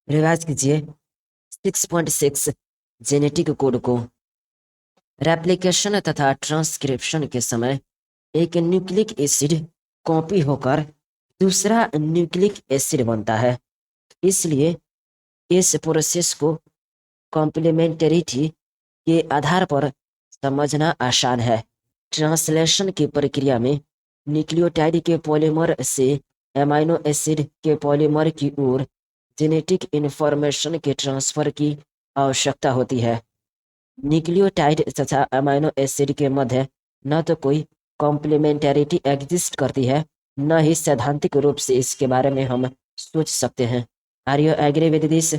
रिवाज कीजिए 6.6 genetic code को। रेप्लिकेशन तथा ट्रांसक्रिप्शन के समय एक न्यूक्लिक एसिड कॉपी होकर दूसरा न्यूक्लिक एसिड बनता है। इसलिए इस प्रोसेस को कॉम्प्लीमेंटरिटी के आधार पर समझना आसान है। ट्रांसलेशन की प्रक्रिया में न्यूक्लियोटाइड के पॉलीमर से एमाइनो एसिड के पॉलीमर की ओर जेनेटिक इंफॉर्मेशन के ट्रांसफर की आवश्यकता होती है। न्यूक्लियोटाइड तथा अमाइनो एसिड के मध्य न तो कोई कॉम्प्लीमेंटरिटी एग्जिस्ट करती है, न ही सैद्धांतिक रूप से इसके बारे में हम सोच सकते हैं। Are you agree with this?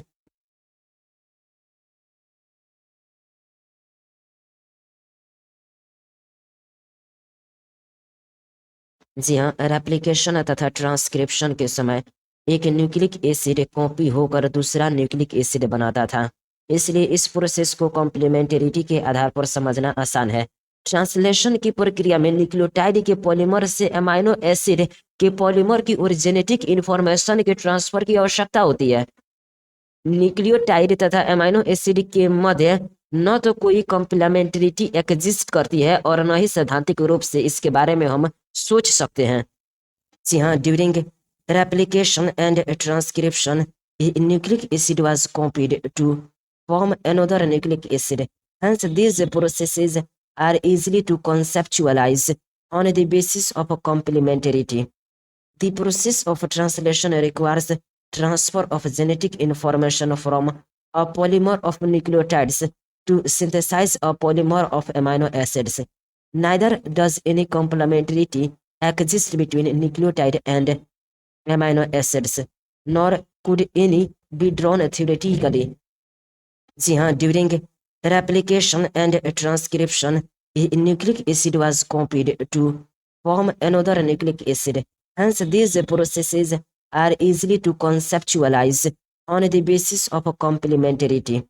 जी हाँ, रेप्लिकेशन तथा ट्रांसक्रिप्शन के समय एक न्यूक्लिक एसिड कॉपी होकर दूसरा न्यूक्लिक एसिड बनाता था। इसलिए इस प्रोसेस को कॉम्प्लीमेंटरिटी के आधार पर समझना आसान है। ट्रांसलेशन की प्रक्रिया में न्यूक्लियोटाइड के पॉलीमर से अमाइनो एसिड के पॉलीमर की ओर जेनेटिक इंफॉर्मेशन के ट्रांसफर की आवश्यकता होती है। न्यूक्लियोटाइड तथा अमाइनो एसिड के मध्य न तो कोई कॉम्प्लीमेंटरिटी एग्जिस्ट करती है और न ही सैद्धांतिक रूप से इसके बारे में हम सोच सकते हैं। जी हाँ, during replication and transcription, a nucleic acid was copied to form another nucleic acid. Hence, these processes are easily to conceptualize on the basis of complementarity. The process of translation requires transfer of genetic information from a polymer of nucleotides to synthesize a polymer of amino acids. Neither does any complementarity exist between nucleotide and amino acids, nor could any be drawn theoretically. जी हाँ, during replication and transcription, a nucleic acid was copied to form another nucleic acid. Hence, these processes are easily to conceptualize on the basis of complementarity.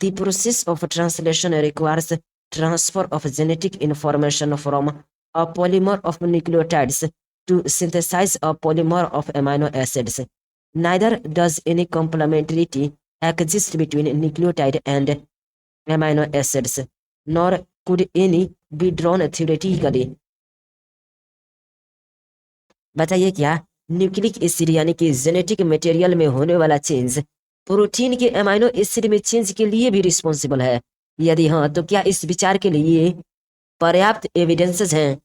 The process of translation requires transfer of genetic information from a polymer of nucleotides to synthesize a polymer of amino acids. Neither does any complementarity exist between nucleotide and amino acids, nor could any be drawn theoretically. बताइए क्या nucleic acid यानी कि genetic material में होने वाला change protein के amino acid में change के लिए भी रिस्पॉन्सिबल है? यदि हाँ, तो क्या इस विचार के लिए पर्याप्त एविडेंसेस हैं?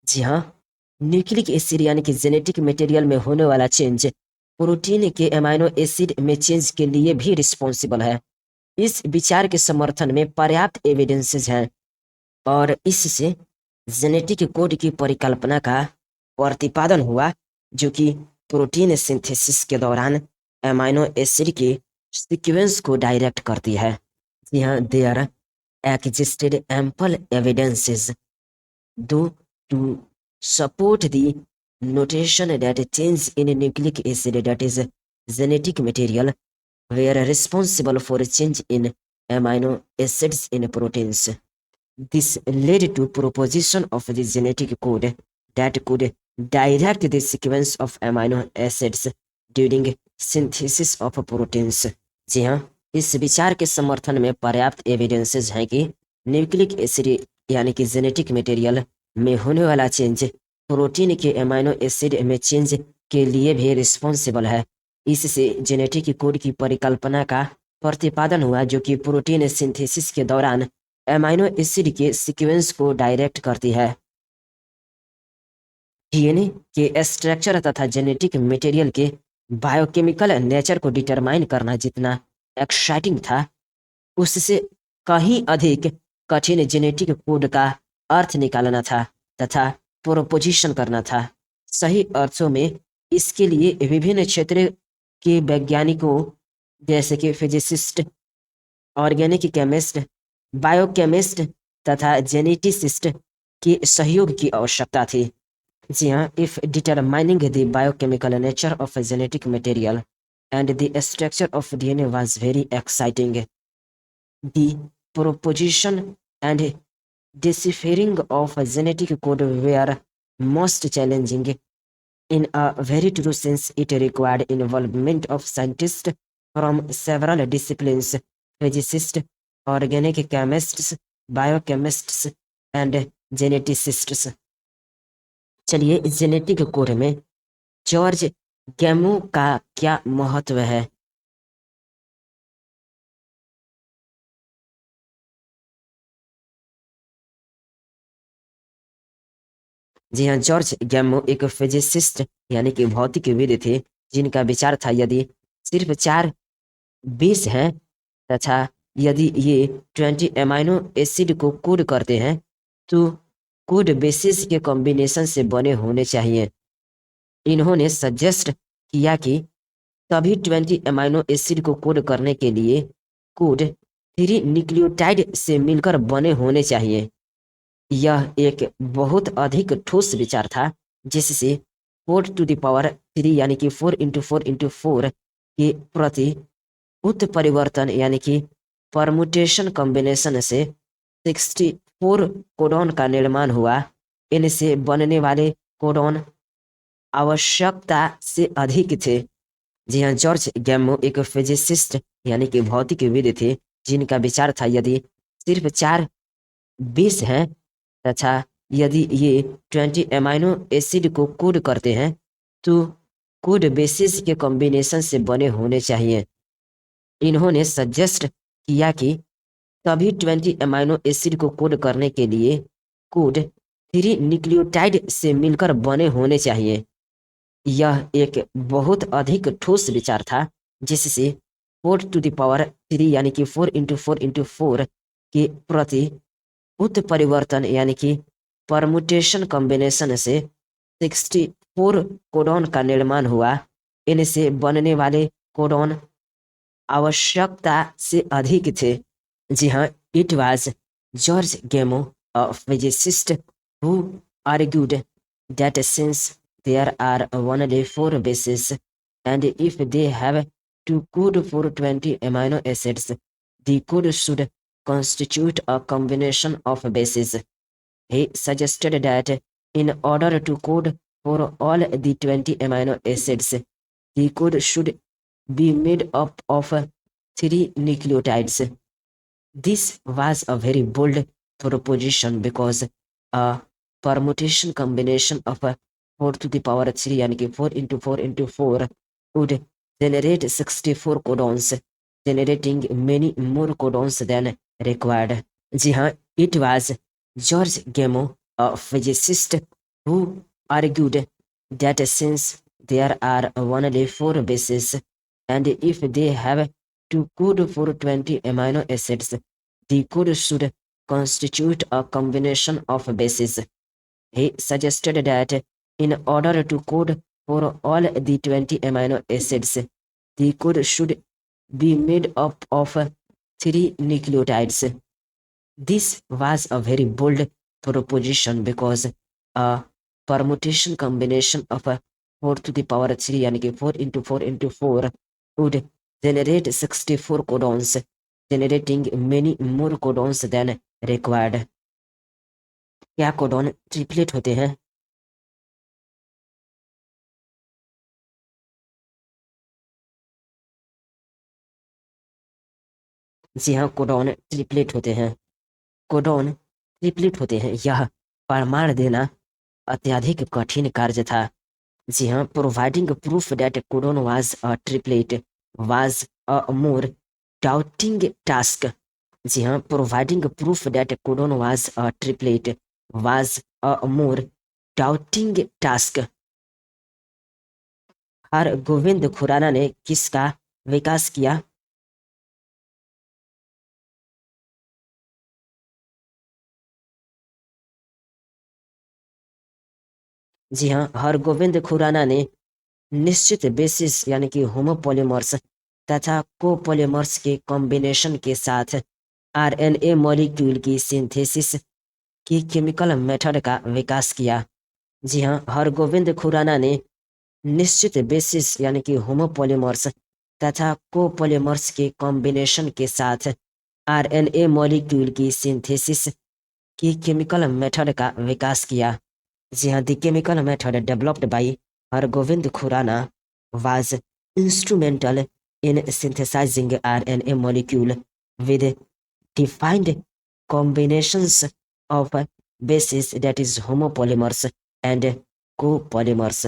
जी हाँ, न्यूक्लिक एसिड यानी कि जेनेटिक मटेरियल में होने वाला चेंज प्रोटीन के अमाइनो एसिड में चेंज के लिए भी रिस्पॉन्सिबल है। इस विचार के समर्थन में पर्याप्त एविडेंसेस हैं और इससे जेनेटिक कोड की परिकल्पना का प्रतिपादन हुआ, जो कि प्रोटीन सिंथेसिस के दौरान अमाइनो एसिड के सीक्वेंस को डायरेक्ट करती है। जी हाँ, there existed ample evidences though to support the notion that change in nucleic acid, that is genetic material, were responsible for change in amino acids in proteins. This led to proposition of the genetic code that could direct the sequence of amino acids during synthesis of proteins. जी हाँ, इस विचार के समर्थन में पर्याप्त evidences हैं कि nucleic acid यानी कि जेनेटिक मटेरियल में होने वाला चेंज प्रोटीन के अमाइनो एसिड में चेंज के लिए भी रिस्पॉन्सिबल है। इससे जेनेटिक कोड की परिकल्पना का प्रतिपादन हुआ, जो कि प्रोटीन सिंथेसिस के दौरान अमाइनो एसिड के सीक्वेंस को डायरेक्ट करती है। डीएनए के स्ट्रक्चर तथा जेनेटिक मटेरियल के बायोकेमिकल नेचर को डिटरमाइन करना जितना एक्साइटिंग था, उससे कहीं अधिक कठिन जेनेटिक कोड का अर्थ निकालना था तथा प्रोपोजिशन करना था। सही अर्थों में इसके लिए विभिन्न क्षेत्र के वैज्ञानिकों जैसे कि फिजिसिस्ट, ऑर्गेनिक केमिस्ट, बायोकेमिस्ट तथा जेनेटिसिस्ट के सहयोग की आवश्यकता थी। जी हाँ, if determining the biochemical nature of genetic material and the structure of DNA was very exciting. The proposition and deciphering of a genetic code were most challenging. In a very true sense, it required involvement of scientists from several disciplines: physicists, organic chemists, biochemists, and geneticists. चलिए, genetic code में George गैमो का क्या महत्व है? जी हाँ, George गैमो एक physicist यानी कि भौतिकविद थे, जिनका विचार था यदि सिर्फ 4 बेस हैं तथा यदि ये 20 एमाइनो एसिड को कोड करते हैं तो कोड बेसिस के कॉम्बिनेशन से बने होने चाहिए। इन्होंने सजेस्ट किया कि सभी 20 एमाइनो एसिड को कोड करने के लिए कोड 3 न्यूक्लियोटाइड से मिलकर बने होने चाहिए। यह एक बहुत अधिक ठोस विचार था, जिससे 4 टू द पावर 3 यानी कि 4 इंटू 4 इंटू 4 के प्रति उत्परिवर्तन यानी कि परमुटेशन कॉम्बिनेशन से 64 कोडॉन का निर्माण हुआ। इनसे बनने वाले कोडॉन आवश्यकता से अधिक थे। जी हाँ, जॉर्ज गैमो एक फिजिसिस्ट यानी कि भौतिकविद थे, जिनका विचार था यदि सिर्फ 4 बेस हैं तथा यदि ये 20 एमाइनो एसिड को कोड करते हैं तो कोड बेसिस के कॉम्बिनेशन से बने होने चाहिए। इन्होंने सजेस्ट किया कि सभी 20 एमाइनो एसिड को कोड करने के लिए कोड 3 न्यूक्लियोटाइड से मिलकर बने होने चाहिए। यह एक बहुत अधिक ठोस विचार था, जिससे 4 टू द पावर 3 यानी कि 4 इंटू 4 इंटू 4 के प्रति उत्परिवर्तन यानी कि परमुटेशन कॉम्बिनेशन से 64 कोडॉन का निर्माण हुआ। इनसे बनने वाले कोडॉन आवश्यकता से अधिक थे। जी हाँ, it was George गैमो, a physicist, who argued that since there are only 4 bases and if they have to code for 20 amino acids, the code should constitute a combination of bases. He suggested that in order to code for all the 20 amino acids, the code should be made up of 3 nucleotides. This was a very bold proposition because a permutation combination of 4 to the power 3 यानी कि 4 into 4 into 4 would generate 64 codons, generating many more codons than required. जी हाँ, it was George Gamow, a physicist, who argued that since there are only 4 bases and if they have to code for 20 amino acids, the code should constitute a combination of bases. He suggested that in order to code for all the 20 amino acids, the code should be made up of 3 nucleotides. This was a very bold proposition because a permutation combination of 4 to the power 3 यानी कि 4 into 4 into 4 would generate 64 codons, generating many more codons than required. क्या codon triplet होते हैं? जी हाँ, codon triplet होते हैं। Codon triplet होते हैं। यह प्रमाण देना अत्यधिक कठिन कार्य था। जी हाँ, providing proof that codon was a triplet was a more daunting task. जी हाँ, providing proof that codon was a triplet was a more daunting task. Har Gobind Khorana ने किसका विकास किया? जी हाँ, हरगोविंद खुराना ने निश्चित बेसिस यानी कि होमोपॉलीमर्स तथा कोपॉलीमर्स के कॉम्बिनेशन के साथ आरएनए मॉलिक्यूल की सिंथेसिस की केमिकल मेथड का विकास किया। जी हाँ, हरगोविंद खुराना ने निश्चित बेसिस यानी कि होमोपॉलीमर्स तथा कोपॉलीमर्स के कॉम्बिनेशन के साथ आरएनए मॉलिक्यूल की सिंथेसिस की केमिकल मेथड का विकास किया। जी हाँ, the chemical method developed by Hargobind Khorana was instrumental in synthesising RNA molecule with defined combinations of bases, that is homopolymers and copolymers.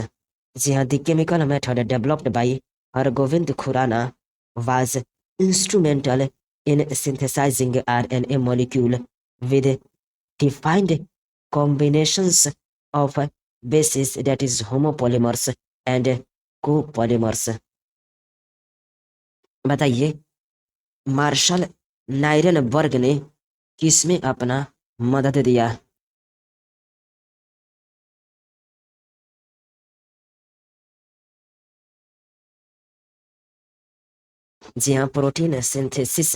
जी हाँ, the chemical method developed by Hargobind Khorana was instrumental in synthesising RNA molecule with defined combinations of bases, that is homopolymers and copolymers. बताइए, martial नायरनबर्ग ने किसमें अपना मदद दिया? जी हाँ, protein synthesis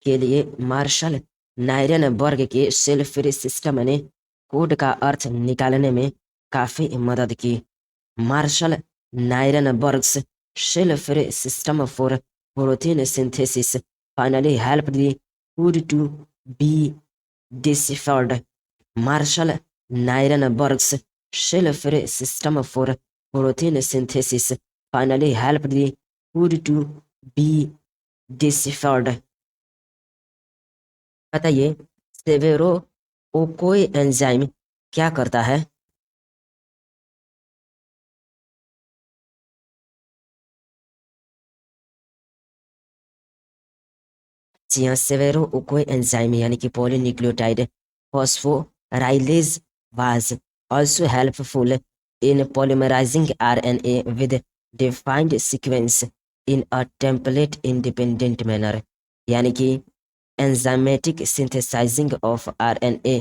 के लिए मार्शल नायरनबर्ग के सेल फ्री सिस्टम ने कोड का अर्थ निकालने में काफी मदद की। Marshall Nirenberg's cell free system for protein synthesis finally helped the code to be deciphered. Marshall Nirenberg's shell-free system for protein synthesis finally helped the code to be deciphered. बताइए, Severo Okoye enzyme क्या करता है? जी हाँ, Severo Okoye enzyme यानी कि polynucleotide phosphorylase was also helpful in polymerizing RNA with defined sequence in a template independent manner, यानी कि enzymatic synthesizing of RNA।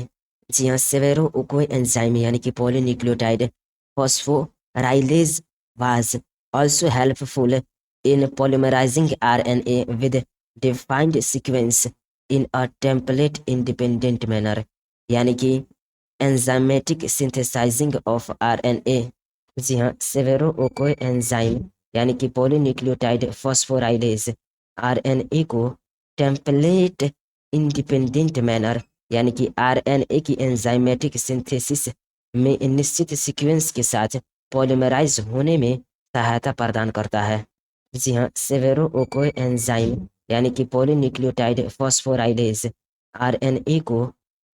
जी हाँ, सेवेरो ओकोए एंजाइम यानी कि polynucleotide phosphorylase was also helpful in polymerizing RNA with defined sequence in a template independent manner, यानी कि enzymatic synthesizing of RNA। जी हाँ, Severo Okoye enzyme यानी कि पॉलीन्यूक्लियोटाइड फॉस्फोराइलेज RNA को template independent manner यानी कि RNA की एंजाइमेटिक सिंथेसिस में निश्चित सीक्वेंस के साथ पॉलीमराइज होने में सहायता प्रदान करता है। जी हाँ, सेवेरो ओकोए एंजाइम यानी कि पॉलीन्यूक्लियोटाइड फॉस्फोराइलेज RNA को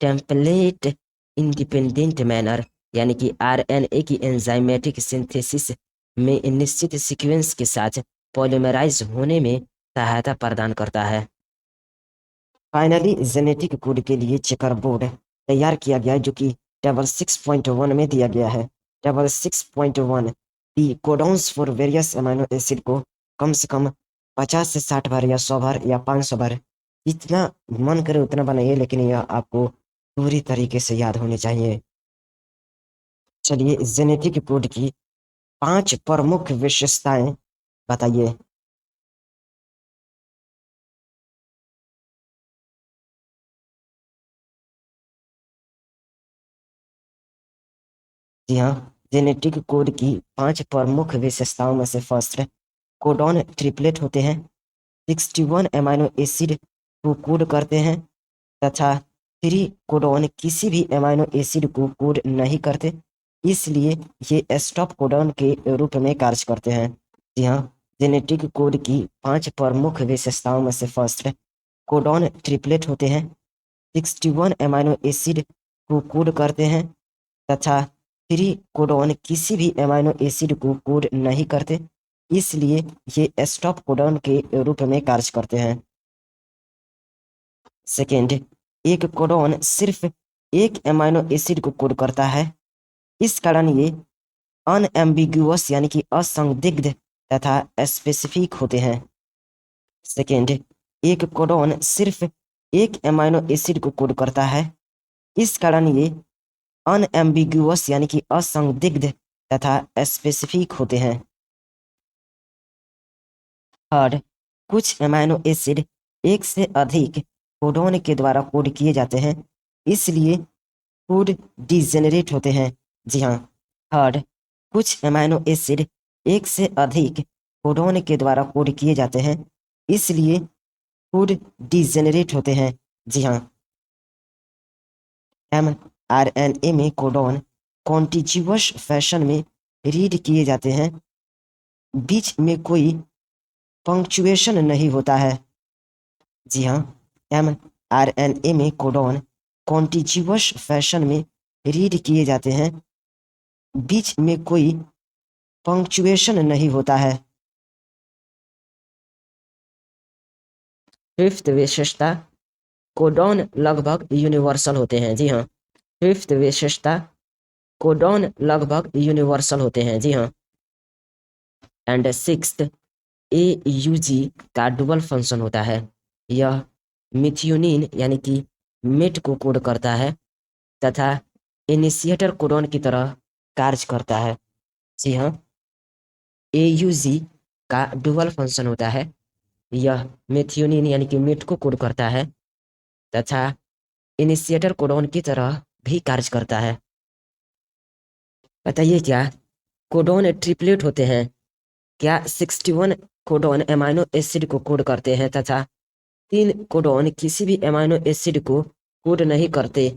टेम्पलेट इंडिपेंडेंट मैनर यानी कि RNA की एंजाइमेटिक सिंथेसिस में निश्चित सीक्वेंस के साथ पॉलीमराइज होने में सहायता प्रदान करता है। फाइनली जेनेटिक कोड के लिए चेकर बोर्ड तैयार किया गया है, जो कि टेबल 6.1 में दिया गया है। Table 6.1 the codons for various amino acid को कम से कम 50 से 60 बार या 100 बार या 500 बार जितना मन करे उतना बनाइए, लेकिन यह आपको पूरी तरीके से याद होने चाहिए। चलिए, जेनेटिक कोड की 5 प्रमुख विशेषताएं बताइए। जी हाँ, जेनेटिक कोड की 5 प्रमुख विशेषताओं में से फर्स्ट है, कोडॉन ट्रिपलेट होते हैं, 61 अमीनो एसिड को कोड करते हैं तथा 3 कोडॉन किसी भी अमीनो एसिड को कोड नहीं करते, इसलिए ये स्टॉप कोडॉन के रूप में कार्य करते हैं। जी हाँ, जेनेटिक कोड की 5 प्रमुख विशेषताओं में से फर्स्ट है, कोडॉन ट्रिपलेट होते हैं, 61 अमीनो एसिड को कोड करते हैं तथा 3 कोडॉन किसी भी अमीनो एसिड को कोड नहीं करते, इसलिए ये स्टॉप कोडॉन के रूप में कार्य करते हैं। सेकेंड, एक कोडॉन सिर्फ एक अमीनो एसिड को कोड करता है, इस कारण ये अनएम्बिगुअस यानी कि असंदिग्ध तथा स्पेसिफिक होते हैं। सेकेंड, एक कोडॉन सिर्फ एक अमीनो एसिड को कोड करता है, इस कारण ये अनएम्बिगुअस यानी कि असंदिग्ध तथा स्पेसिफिक होते हैं। थर्ड, कुछ अमीनो एसिड एक से अधिक कोडॉन के द्वारा कोड किए जाते हैं, इसलिए कोड डिजेनरेट होते हैं। जी हाँ, थर्ड, कुछ अमीनो एसिड एक से अधिक कोडॉन के द्वारा कोड किए जाते हैं, इसलिए कोड डिजेनरेट होते हैं। जी हाँ, mRNA में कोडॉन कॉन्टिग्यूअस फैशन में रीड किए जाते हैं, बीच में कोई पंक्चुएशन नहीं होता है। जी हाँ, mRNA में कोडॉन कॉन्टिग्यूअस फैशन में रीड किए जाते हैं, बीच में कोई पंक्चुएशन नहीं होता है। फिफ्थ विशेषता, कोडॉन लगभग यूनिवर्सल होते हैं। जी हाँ, फिफ्थ विशेषता, कोडॉन लगभग यूनिवर्सल होते हैं। जी हाँ। एंड सिक्स्थ, AUG का डुअल फंक्शन होता है। यह मिथ्योनिन यानी कि मेट को कोड करता है तथा इनिशिएटर कोडॉन की तरह कार्य करता है। जी हाँ, AUG का डुअल फंक्शन होता है। यह मेथियोनिन यानी कि मेट को कोड करता है तथा इनिशिएटर कोडॉन की तरह भी कार्य करता है। बताइए क्या कोडॉन ट्रिपलेट होते हैं? क्या 61 कोडॉन एमाइनो एसिड को कोड करते हैं तथा 3 कोडॉन किसी भी एमाइनो एसिड को कोड नहीं करते,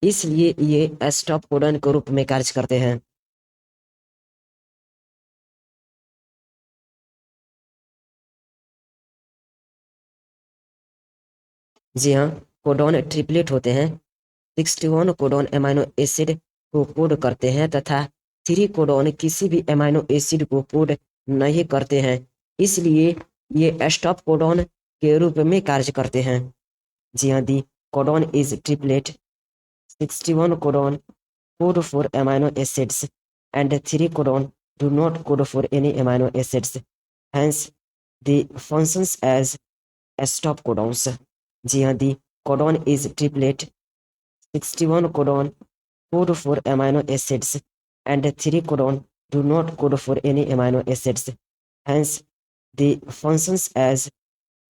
इसलिए ये स्टॉप कोडॉन के रूप में कार्य करते हैं। जी हाँ, कोडॉन ट्रिपलेट होते हैं। 61 कोडॉन एमाइनो एसिड को कोड करते हैं तथा 3 कोडॉन किसी भी एमाइनो एसिड को कोड नहीं करते हैं, इसलिए ये स्टॉप कोडॉन के रूप में कार्य करते हैं। जी हाँ, the codon is triplet, 61 codon code for amino acids and 3 codon do not code for any amino acids. Hence, the functions as stop codons. जी हाँ, the codon is triplet, 61 codon code for amino acids and 3 codon do not code for any amino acids. Hence, the functions as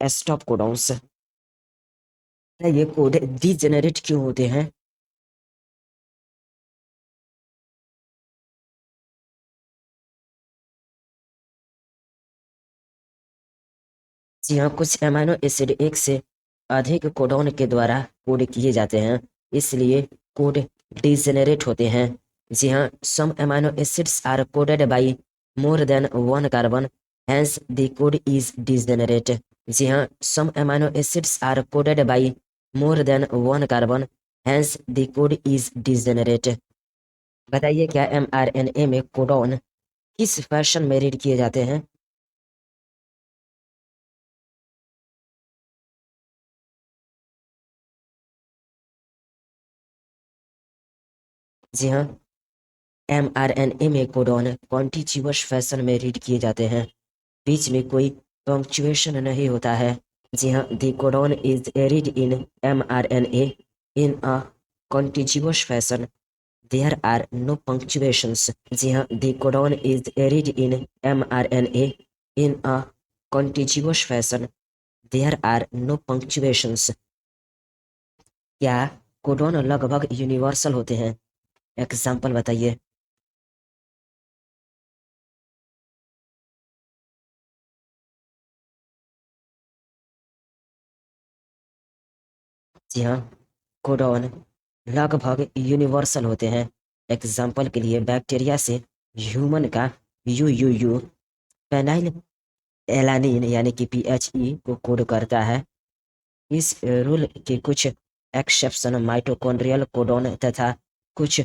stop codons. ये code degenerate क्यों होते हैं? जी हाँ, कुछ amino acid एक से अधिक कोडॉन के द्वारा कोड किए जाते हैं, इसलिए कोड डिजेनरेट होते हैं। जी हाँ, some amino acids are coded by more than one carbon, hence the code is degenerate. जी हाँ, some amino acids are coded by more than one carbon, hence the code is degenerate. बताइए क्या mRNA में codon किस fashion में read किए जाते हैं? जी हाँ, mRNA में कोडॉन कॉन्टिग्यूअस फैशन में रीड किए जाते हैं, बीच में कोई पंक्चुएशन नहीं होता है। जी हाँ, the codon is read in mRNA in a contiguous fashion, there are no punctuations. जी हाँ, the codon is read in mRNA in a contiguous fashion, there are no punctuations. क्या कोडॉन लगभग यूनिवर्सल होते हैं? एग्जाम्पल बताइए। जी हाँ, codon लगभग universal होते हैं। एग्जाम्पल के लिए बैक्टीरिया से ह्यूमन का यू पेनाइल एलानिन यानी कि PHE को कोड करता है। इस रूल के कुछ एक्सेप्शन माइटोकॉन्ड्रियल कोडॉन तथा कुछ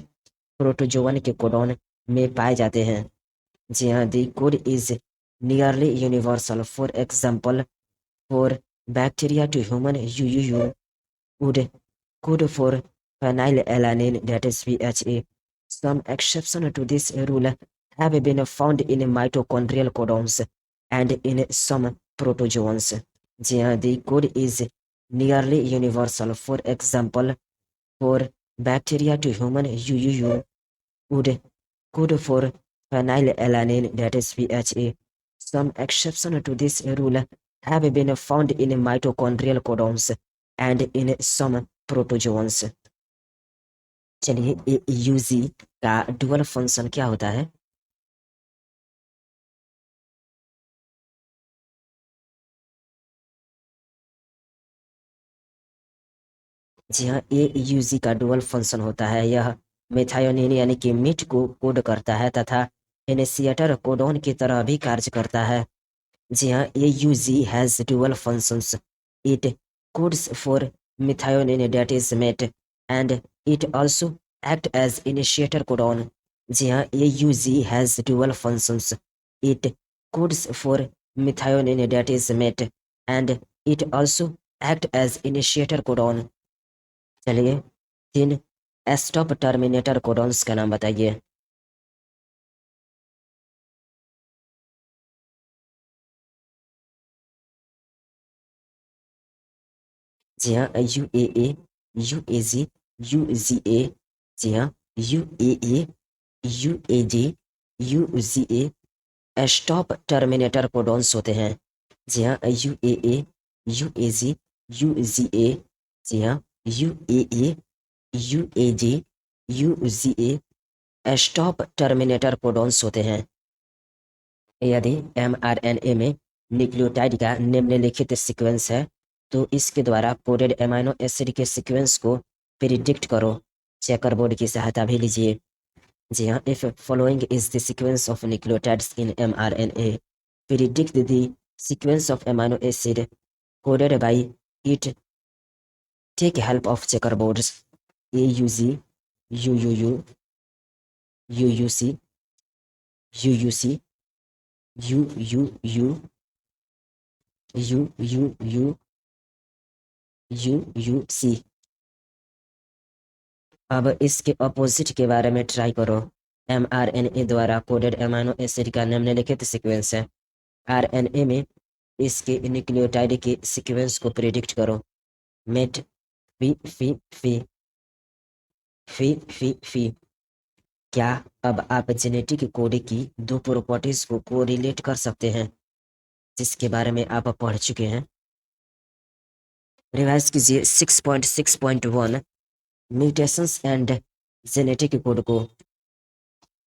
प्रोटोजोवन के कोडॉन में पाए जाते हैं। जी हाँ, the code is nearly universal. For example, for bacteria to human you would code for phenylalanine, that is PHA. Some exceptions to this rule have been found in mitochondrial codons and in some protozoans. जी हाँ, the code is nearly universal. For example, for bacteria to human UUU would code for phenylalanine, that is PHA. Some exceptions to this rule have been found in mitochondrial codons and in some protozoans. चलिए, AUG का dual function क्या होता है? जी हाँ, AUG का dual function होता है। यह मेथायोनिन यानी कि मीट को कोड करता है तथा इनिशिएटर कोडॉन की तरह भी कार्य करता है। जी हाँ, AUG has dual functions. It codes for methionine that is met and it also act as initiator codon. जी हाँ, AUG has dual functions. It codes for methionine that is met and it also act as initiator codon. चलिए 3 stop terminator codons का नाम बताइए। जी हाँ, UAA, UAG, UGA। जी हाँ, UAA, UAG, UGA stop terminator codons होते हैं। जी हाँ, UAA, UAG, UGA। जी हाँ, UAA, UAG, UGA stop terminator codons होते हैं। यदि mRNA में न्यूक्लियोटाइड का निम्नलिखित सीक्वेंस है तो इसके द्वारा कोडेड एमाइनो एसिड के सीक्वेंस को प्रिडिक्ट करो। चेकर बोर्ड की सहायता भी लीजिए। जी हाँ, if following is the sequence of nucleotides in mRNA, predict the sequence of amino acid coded by it. Take help of checkerboards AUG, UUU, UUC, UUC, UUU, UUU, UUC। अब इसके opposite के बारे में try करो। mRNA द्वारा coded amino acid का निम्नलिखित sequence है। RNA में इसके न्यूक्लियोटाइड के सीक्वेंस को प्रिडिक्ट करो। मेट, फी फी फी, फी फी फी। क्या अब आप जेनेटिक कोड की दो प्रॉपर्टीज को कोरिलेट कर सकते हैं जिसके बारे में आप पढ़ चुके हैं? रिवाइज कीजिए 6.6.1 म्यूटेशंस एंड जेनेटिक कोड को।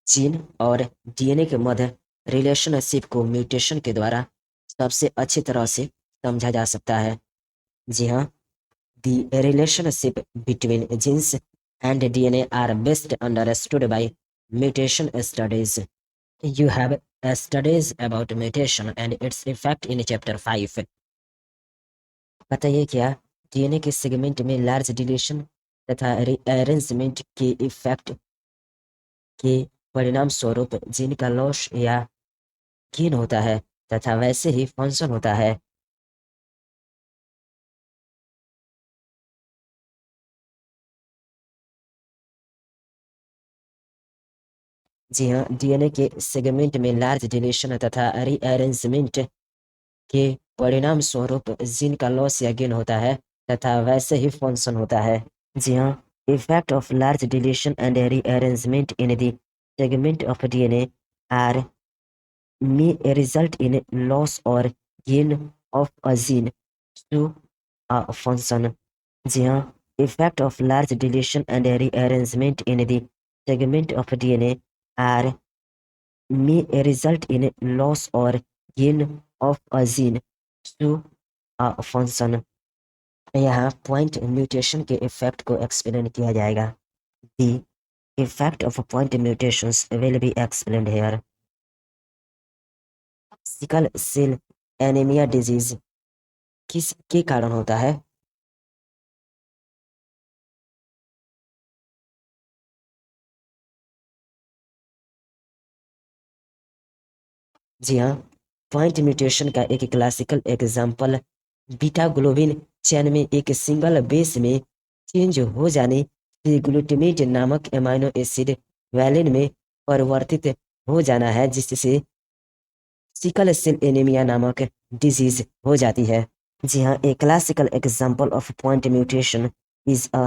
जीन और DNA के मध्य रिलेशनशिप को म्यूटेशन के द्वारा सबसे अच्छी तरह से समझा जा सकता है। जी हाँ, the relationship between genes and DNA are best understood by mutation studies. You have studies about mutation and its effect in chapter 5। बताइए क्या DNA के सेगमेंट में लार्ज डिलीशन तथा रीअरेंजमेंट के इफेक्ट के परिणाम स्वरूप जीन का लॉस या गेन होता है तथा वैसे ही फंक्शन होता है। जी हाँ, DNA के सेगमेंट में लार्ज डिलीशन तथा रीअरेंजमेंट के परिणाम स्वरूप जीन का लॉस या गेन होता है तथा वैसे ही फंक्शन होता है। जी हाँ, effect of large deletion and rearrangement in the segment of DNA are may result in loss or gain of a gene to a function। जी हाँ, effect of large deletion and rearrangement in the segment of DNA are may result in loss or gain of a gene to a function। यहाँ point mutation के effect को explain किया जाएगा। The effect of point mutations will be explained here। Sickle cell anaemia disease किस के कारण होता है? जी हाँ, पॉइंट म्यूटेशन का एक classical example beta globin chain में एक सिंगल बेस में चेंज हो जाने से ग्लूटामेट नामक एमाइनो एसिड वैलिन में परिवर्तित हो जाना है जिससे सिकल सेल एनीमिया नामक डिजीज हो जाती है। जी हाँ, ए classical example of point mutation is a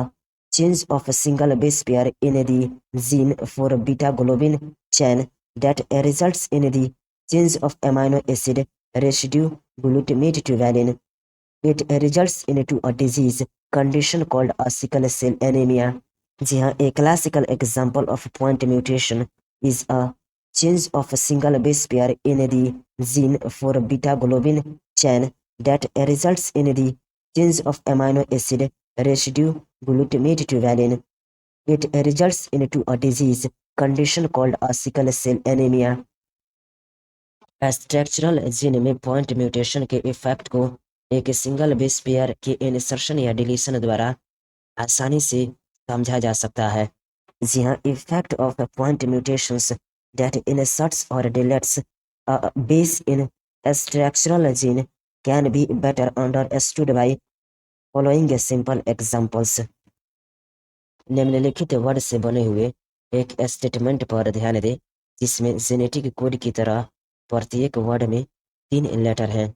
change of a single base pair in the gene for beta globin chain that results in the change of amino acid residue glutamate to valine। It results into a disease condition called a sickle cell anemia। जी हाँ, a classical example of point mutation is a change of a single base pair in the gene for beta globin chain that results in the change of amino acid residue glutamate to valine. It results into a disease condition called a sickle cell anemia. Structural gene में point mutation के effect को एक single base pair के insertion या deletion द्वारा आसानी से समझा जा सकता है। जी हाँ, effect of point mutations that inserts or deletes a base in a structural gene can be better understood by following simple examples. निम्नलिखित वर्ड से बने हुए एक स्टेटमेंट पर ध्यान दें जिसमें जेनेटिक कोड की तरह प्रत्येक वर्ड में 3 लेटर हैं।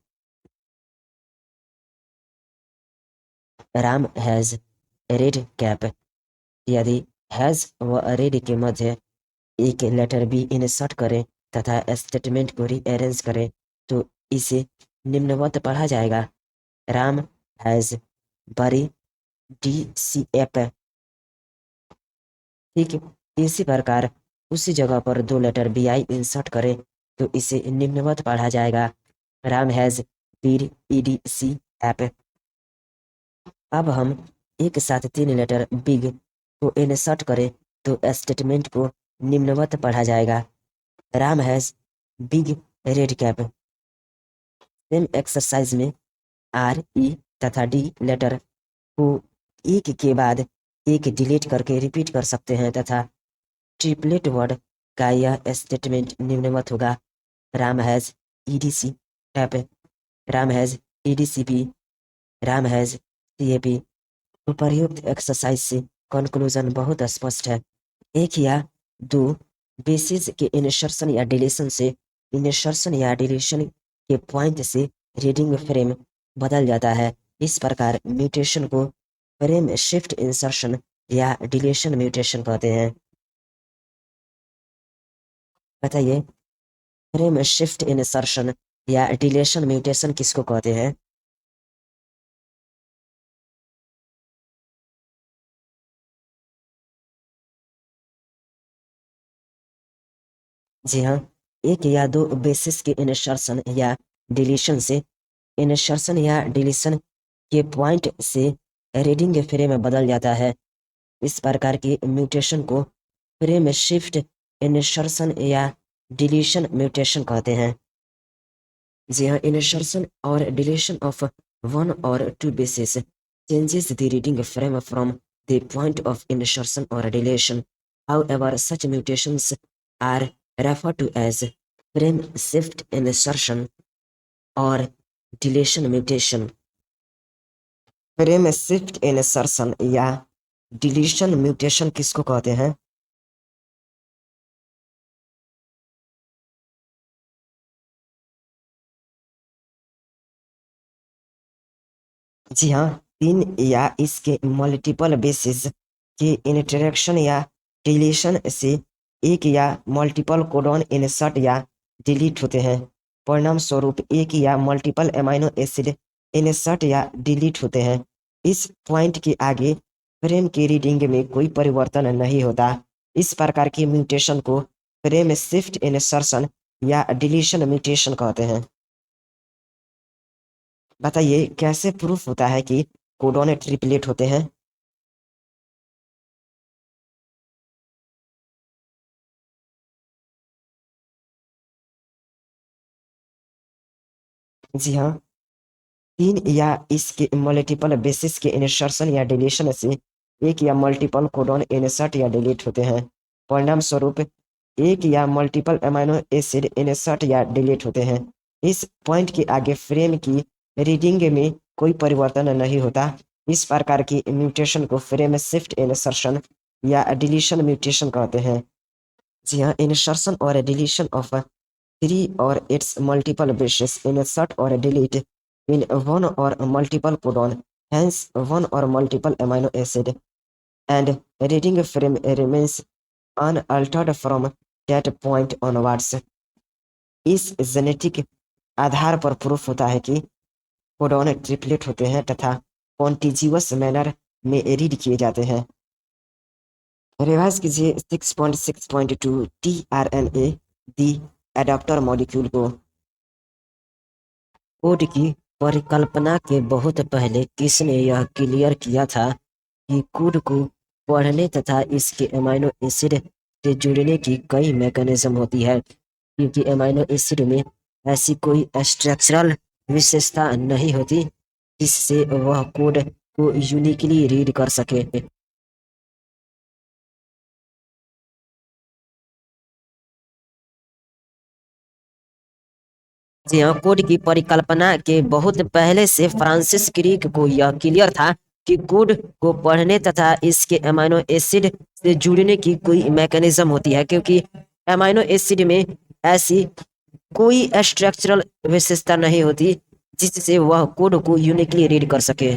Ram has red cap. यदि हैज व रेड के मध्य एक लेटर बी इंसर्ट करें तथा स्टेटमेंट को रीअरेंज करें तो इसे निम्नवत पढ़ा जाएगा। राम हैज बरी डी सी एप। ठीक इसी प्रकार उसी जगह पर 2 लेटर बी आई इंसर्ट करें तो इसे निम्नवत पढ़ा जाएगा। Ram has bead ed C ap. अब हम एक साथ 3 लेटर बिग को इंसर्ट करें तो स्टेटमेंट को निम्नवत पढ़ा जाएगा। Ram has big red cap. Same exercise में आर ई तथा डी लेटर को एक के बाद एक डिलीट करके रिपीट कर सकते हैं तथा ट्रिपलेट वर्ड का यह स्टेटमेंट निम्नवत होगा। Ram has EDC cap. Ram has EDCP. Ram has CAP. उपर्युक्त एक्सरसाइज से कंक्लूजन बहुत स्पष्ट है। एक या दो बेसिस के इंसर्शन या डिलीशन से इंसर्शन या डिलीशन के पॉइंट से रीडिंग फ्रेम बदल जाता है। इस प्रकार म्यूटेशन को फ्रेम शिफ्ट इंसर्शन या डिलीशन म्यूटेशन कहते हैं। बताइए फ्रेम शिफ्ट इंसर्शन या डिलीशन म्यूटेशन किसको कहते हैं? जी हाँ, एक या दो बेसिस के इंसर्शन या डिलीशन से इंसर्शन या डिलीशन के पॉइंट से रीडिंग फ्रेम बदल जाता है। इस प्रकार की म्यूटेशन को फ्रेम शिफ्ट इंसर्शन या डिलीशन म्यूटेशन कहते हैं। जी हाँ, इंसर्शन और डिलीशन ऑफ वन और two bases changes the reading frame from the point of insertion or deletion. However, such mutations are referred to as frame shift insertion or deletion mutation. Frame shift insertion या deletion mutation किसको कहते हैं? जी हाँ, 3 या इसके multiple basis के interaction या डिलीशन से एक या मल्टीपल कोडॉन इंसर्ट या डिलीट होते हैं। परिणाम स्वरूप एक या मल्टीपल एमाइनो एसिड इंसर्ट या डिलीट होते हैं। इस पॉइंट के आगे फ्रेम की रीडिंग में कोई परिवर्तन नहीं होता। इस प्रकार की म्यूटेशन को फ्रेम शिफ्ट इंसर्शन या डिलीशन म्यूटेशन कहते हैं। बताइए कैसे प्रूफ होता है कि कोडॉन ट्रिपलेट होते हैं? जी हाँ, 3 या इसके मल्टीपल बेसिस के इंसर्शन या डिलीशन से एक या मल्टीपल कोडॉन इंसर्ट या डिलीट होते हैं। परिणाम स्वरूप एक या मल्टीपल अमीनो एसिड इंसर्ट या डिलीट होते हैं। इस पॉइंट के आगे फ्रेम की रीडिंग में कोई परिवर्तन नहीं होता। इस प्रकार की म्यूटेशन को फ्रेम शिफ्ट इंसर्शन या डिलीशन म्यूटेशन कहते हैं। जी हाँ, इंसर्शन और deletion of 3 or its multiple bases insert or delete in one or multiple codon, hence one or multiple amino acid, and reading frame remains unaltered from that point onwards. इस genetic आधार पर proof होता है कि codon triplet होते हैं तथा contiguous manner में read किए जाते हैं। रिवाइज कीजिए 6.6.2 tRNA दी एडाप्टर मॉलिक्यूल को कोड की परिकल्पना के बहुत पहले किसने यह क्लियर किया था कि कोड को पढ़ने तथा इसके अमीनो एसिड से जुड़ने की कई मैकेनिज्म होती है, क्योंकि अमीनो एसिड में ऐसी कोई स्ट्रक्चरल विशेषता नहीं होती जिससे वह कोड को यूनिकली रीड कर सके। जी हाँ, कोड की परिकल्पना के बहुत पहले से फ्रांसिस क्रिक को यह क्लियर था कि कोड को पढ़ने तथा इसके अमीनो एसिड से जुड़ने की कोई मैकेनिज्म होती है, क्योंकि अमीनो एसिड में ऐसी कोई स्ट्रक्चरल विशेषता नहीं होती जिससे वह कोड को यूनिकली रीड कर सके।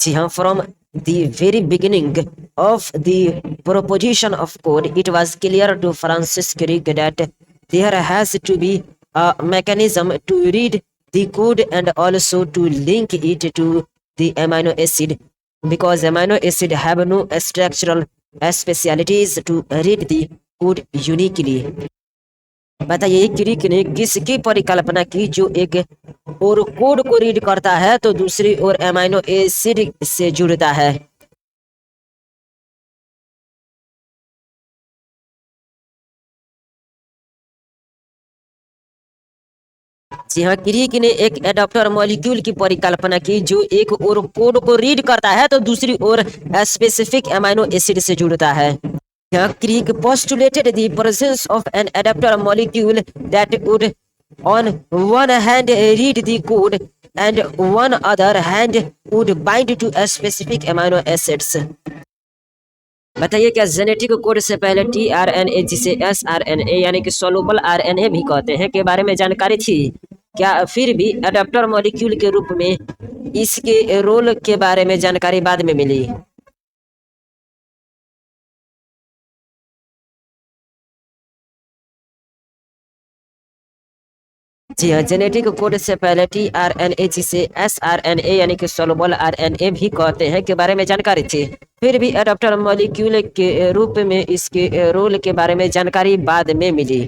जी हाँ, from the very beginning of the proposition of code, it was clear to Francis Crick that there has to be a mechanism to read the code and also to link it to the amino acid, because amino acid have no structural specialities to read the code uniquely. बताइए क्रिक ने किसकी परिकल्पना की जो एक और code को read करता है तो दूसरी ओर अमीनो एसिड से जुड़ता है। जी हाँ, क्रिक ने एक एडाप्टर मॉलिक्यूल की परिकल्पना की जो एक और कोड को रीड करता है तो दूसरी ओर स्पेसिफिक अमीनो एसिड से जुड़ता है। यह क्रिक postulated the presence of an adapter molecule that would on one hand read the code and one other hand would bind to a specific amino acids. बताइए क्या जेनेटिक कोड से पहले tRNA, जिसे एसआरएनए यानी कि सोलुबल आरएनए भी कहते हैं, के बारे में जानकारी थी क्या? फिर भी अडेप्टर मॉलिक्यूल के रूप में इसके रोल के बारे में जानकारी बाद में मिली। जी हाँ, जेनेटिक कोड से पहले टीआरएनए, जिसे एसआरएनए यानी कि सोलुबल आरएनए भी कहते हैं, के बारे में जानकारी थी। फिर भी अडेप्टर मॉलिक्यूल के रूप में इसके रोल के बारे में जानकारी बाद में मिली।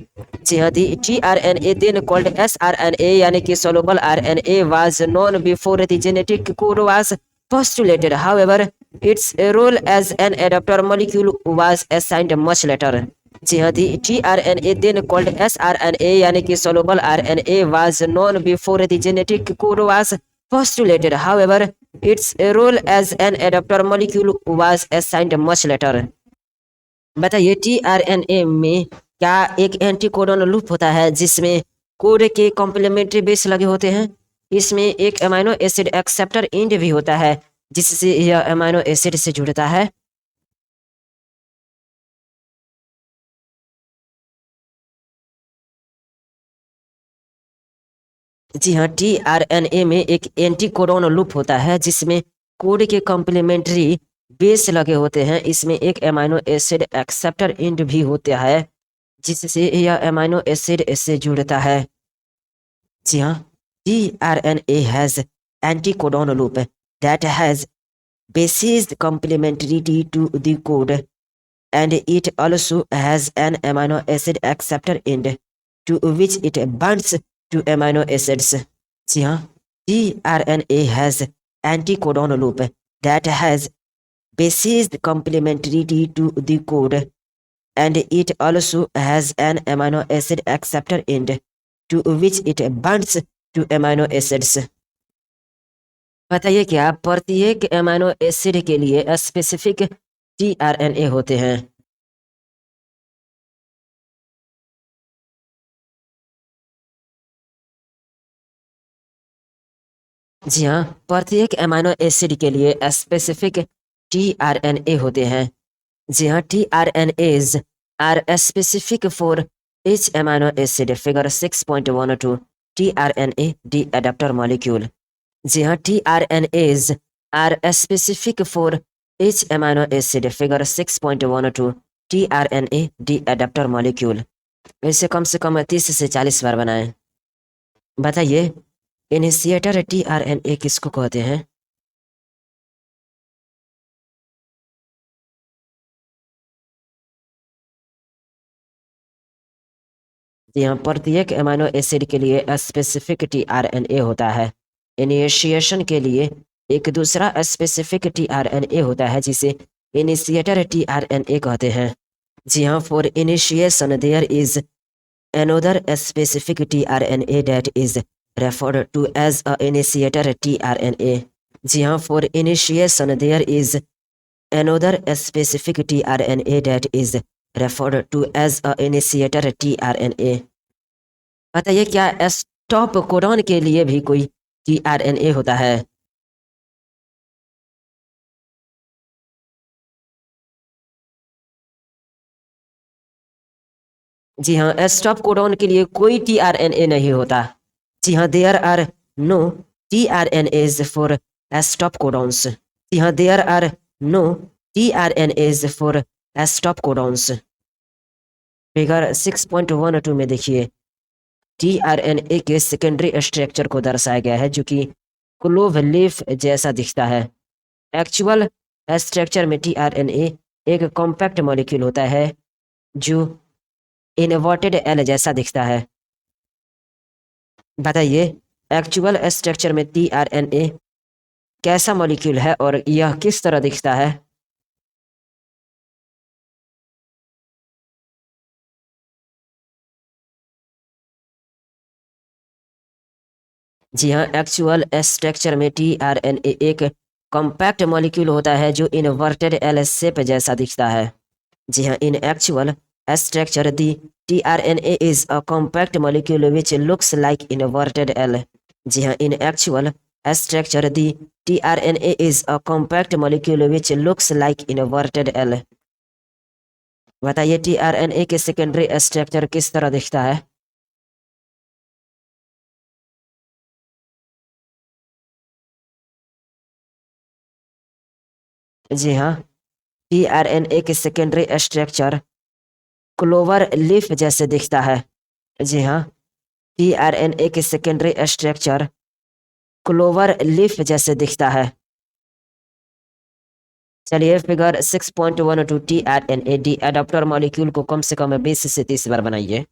जी हाँ, दी टीआरएनए देन कॉल्ड एसआरएनए यानी कि soluble RNA was known before the genetic code was postulated. However, its role as an adapter molecule was assigned much later. जी हाँ, दी टीआरएनए देन कॉल्ड एसआरएनए यानी कि soluble RNA was known before the genetic code was postulated. However, its role as an adapter molecule was assigned much later. बताइए tRNA में क्या एक एंटीकोडन loop होता है जिसमें कोड के कॉम्प्लीमेंट्री बेस लगे होते हैं? इसमें एक अमीनो एसिड एक्सेप्टर एंड भी होता है जिससे यह अमीनो एसिड से जुड़ता है। जी हाँ, टीआरएनए में एक एंटीकोडन लूप होता है जिसमें कोड के कॉम्प्लीमेंट्री बेस लगे होते हैं। इसमें एक अमीनो एसिड एक्सेप्टर एंड भी होता है जिससे यह अमीनो एसिड से जुड़ता है। जी हाँ, tRNA has anticodon loop that has bases complementarity to the code, and it also has an amino acid acceptor end to which it binds to amino acids. जी हाँ, tRNA has anticodon loop that has bases complementarity to the code, and it also has an amino acid acceptor end to which it binds to amino acids. बताइए क्या प्रत्येक amino acid के लिए specific tRNA होते हैं? जी हाँ, प्रत्येक अमीनो एसिड के लिए स्पेसिफिक टीआरएनए होते हैं। जी हाँ, tRNAs are specific for each amino acid. Figure 6.12 tRNA the adapter molecule. जी हाँ, tRNAs are specific for each amino acid. Figure 6.12 tRNA the adapter molecule. इसे कम से कम 30 से 40 बार बनाएं। बताइए इनिशिएटर tRNA किसको कहते हैं? जी हाँ, प्रत्येक अमीनो एसिड के लिए स्पेसिफिक tRNA होता है। इनिशिएशन के लिए एक दूसरा स्पेसिफिक टीआरएनए होता है जिसे इनिशिएटर टीआरएनए कहते हैं। जी हाँ, for initiation there is another specific tRNA that is referred to as a initiator tRNA। जी हाँ, for initiation there is another specific tRNA that is referred to as a initiator tRNA। बताइए क्या stop codon के लिए भी कोई tRNA होता है? जी हाँ, स्टॉप कोडॉन के लिए कोई tRNA नहीं होता। जी हाँ, there are no tRNAs for stop codons. जी हाँ, there are no tRNAs for stop codons. Figure 6.12 में देखिए tRNA के सेकेंडरी स्ट्रक्चर को दर्शाया गया है जो कि क्लोव लीफ जैसा दिखता है। एक्चुअल स्ट्रक्चर में tRNA एक कॉम्पैक्ट मॉलिक्यूल होता है जो इनवर्टेड एल जैसा दिखता है। बताइए एक्चुअल स्ट्रक्चर में tRNA कैसा मॉलिक्यूल है और यह किस तरह दिखता है? जी हाँ, एक्चुअल स्ट्रक्चर में tRNA एक कॉम्पैक्ट मॉलिक्यूल होता है जो इनवर्टेड एल शेप जैसा दिखता है। जी हाँ, इन actual structure the tRNA is a compact molecule which looks like inverted L। जी हाँ, इन actual structure the tRNA is a compact molecule which looks like inverted L। बताइए tRNA के सेकेंडरी स्ट्रक्चर किस तरह दिखता है? जी हाँ, tRNA के सेकेंडरी स्ट्रक्चर क्लोवर लीफ जैसे दिखता है। जी हाँ, tRNA के सेकेंडरी स्ट्रक्चर क्लोवर लीफ जैसे दिखता है। चलिए figure 6.12 tRNA the adapter molecule को कम से कम 20 से 30 बार बनाइए।